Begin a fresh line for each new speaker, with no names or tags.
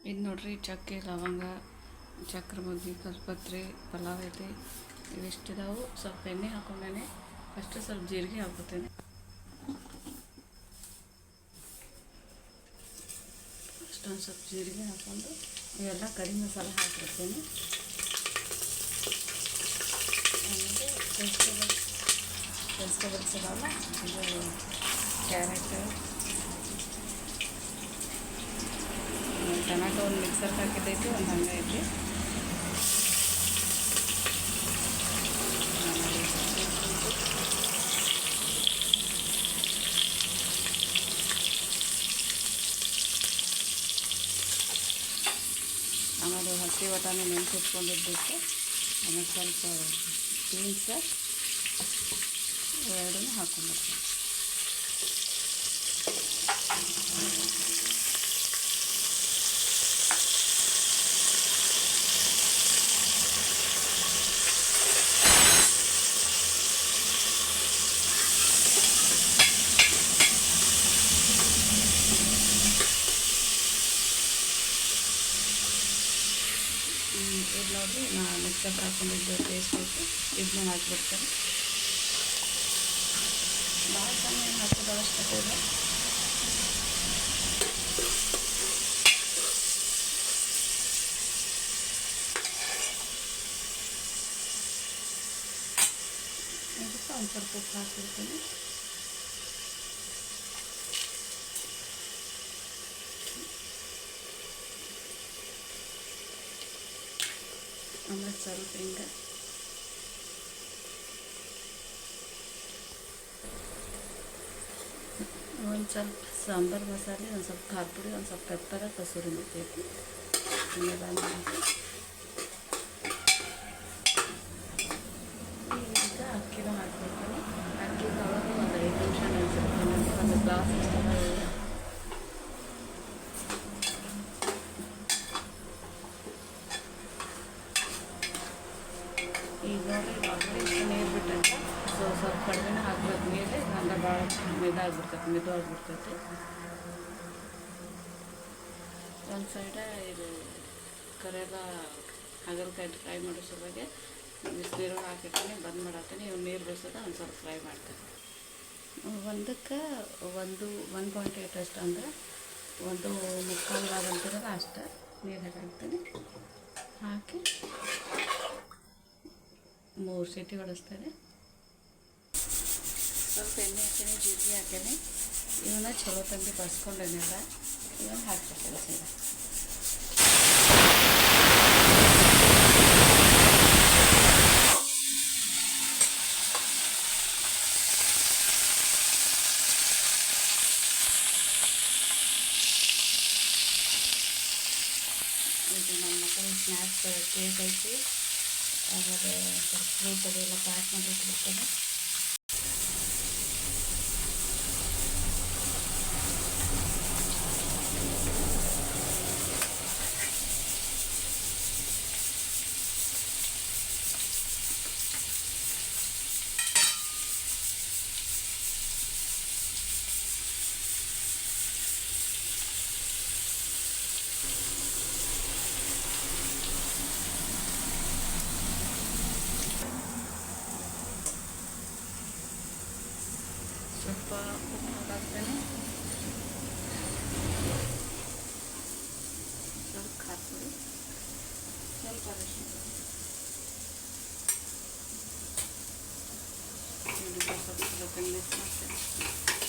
ಇದು ನೋಡ್ರಿ ಚಕ್ಕೆ ಲವಂಗ ಚಕ್ರಮುಗ್ಗಿ ಕಲ್ಪತ್ರೆ ಪಲಾವ್ ಐತಿ ಇವಿಷ್ಟಿದಾವು. ಸ್ವಲ್ಪ ಎಣ್ಣೆ ಹಾಕೊಂಡೇನೆ ಫಸ್ಟ್ ಸ್ವಲ್ಪ ಜೀರಿಗೆ ಹಾಕೋತೇನೆ. ಅಷ್ಟೊಂದು ಸ್ವಲ್ಪ ಜೀರಿಗೆ ಹಾಕ್ಕೊಂಡು ಇವೆಲ್ಲ ಕರಿ ಮಸಾಲೆ ಹಾಕಿರ್ತೇನೆ. ಆಮೇಲೆ ವೆಜಿಟೇಬಲ್ಸ್ ಇದಾವಲ್ಲ, ಇದು ಕ್ಯಾರೆಟ್ ಟೊಮ್ಯಾಟೊ ಒಂದು ಮಿಕ್ಸರ್ಗೆ ಹಾಕಿದ್ದೈತಿ, ಒಂದು ಹಂಗೆ ಐತಿ. ಆಮೇಲೆ ಹಸಿ ಬಟಾಣಿ ನೆನೆಸಿಟ್ಕೊಂಡಿದ್ದಕ್ಕೆ ಆಮೇಲೆ ಸ್ವಲ್ಪ ಬೀನ್ಸ್ ಎರಡನ್ನೂ ಹಾಕ್ಕೊಂಡ್ಬರ್ತೀನಿ. ಇದು ನೋಡಿ ನಾನು ಮಿಕ್ಸರ್ ಹಾಕೊಂಡಿದ್ದು ಟೇಸ್ಟ್ ಐತಿ, ಇದನ್ನ ಹಾಕಿಬಿಡ್ತೇನೆ. ಭಾಳ ಚೆನ್ನಾಗಿ ಹಾಕೋದು ಅವಶ್ಯಕತೆ ಇದೆ. ಇದಕ್ಕೆ ಒಂದು ಸ್ವಲ್ಪ ಉಪ್ಪು ಹಾಕಿರ್ತೀನಿ. ಆಮೇಲೆ ಸ್ವಲ್ಪ ಹಿಂಗೆ ಒಂದು ಸ್ವಲ್ಪ ಸಾಂಬಾರು ಮಸಾಲೆ, ಒಂದು ಸ್ವಲ್ಪ ಖಾರ ಪುಡಿ, ಒಂದು ಸ್ವಲ್ಪ ಪೆಪ್ಪರ, ಕಸೂರಿ ಮೆಥಿ ಐತಿ. ಈಗ ಅಕ್ಕಿನ ಹಾಕ್ಬಿಡ್ತೀನಿ. ಅಕ್ಕಿ ತೊಳೆದು ಒಂದು 5 ನಿಮಿಷ ನೆನೆಸಿರ್ತೀನಿ. ಒಂದು ಗ್ಲಾಸ್ ಈಗ ನೋಡಿ ಆಲ್ರೆಡಿ ಇಷ್ಟು ನೀರು ಬಿಟ್ಟೈತೆ. ಸ್ವಲ್ಪ ಕಡಿಮೆನ ಹಾಕ್ಬೇಕು ಮೇಲೆ, ಅಂದ್ರೆ ಭಾಳ ಮೆದುವಾಗಿಬಿಡ್ತೈತಿ. ಒಂದು ಸೈಡ ಇದು ಕರೆಲ್ಲ ಹಾಗಲಕಾಯಿ ಫ್ರೈ ಮಾಡೋ ಸಲುವಾಗಿ ಬಿಸಿನೀರು ಹಾಕಿರ್ತೀನಿ, ಬಂದ್ ಮಾಡತ್ತೀನಿ. ಇವು ನೀರು ಬೇಯಿಸೋದ ಒಂದು ಸ್ವಲ್ಪ ಫ್ರೈ ಮಾಡ್ತೀನಿ. ಒಂದಕ್ಕೆ 1.8 ಅಷ್ಟು, ಅಂದ್ರೆ 1.25 ಭಾಗ ಅಂತಿರಲ್ಲ ಅಷ್ಟು ನೀರು ಹಾಕ್ತೀನಿ. ಹಾಕಿ 3 ಸೀಟಿ ಹೊಡಿಸ್ತೇನೆ. ಸ್ವಲ್ಪ ಎಣ್ಣೆ ಹಾಕೀನಿ, ಜೀರಿಗೆ ಹಾಕೀನಿ. ಇವನ್ನ ಚಲೋ ತಂದು ಬಸ್ಕೊಂಡೇನೆಲ್ಲ ಇವನ್ನ ಹಾಕ್ಬಿಡ್ತೇನೆ ಸೀದಾ. ಇದು ನನ್ನ ಮಕ್ಕಳಿಗೆ ಸ್ನ್ಯಾಕ್ಸ್ ಕೇಕ್ ಐತಿ, ಆಮೇಲೆ ಸ್ವಲ್ಪ ಫ್ರೂಟ್ ಅದೆಲ್ಲ ಪ್ಯಾಕ್ ಮಾಡಿ ಇಟ್ಬಿಡ್ತೇನೆ. ಸ್ವಲ್ಪ ಉಪ್ಪು ಹಾಕ್ತೇನೆ, ಸ್ವಲ್ಪ ಖಾರ ಪುಡಿ, ಸ್ವಲ್ಪ ಅರಿಶಿನ, ಸ್ವಲ್ಪ ಮಿಕ್ಸ್ ಮಾಡ್ತೇನೆ.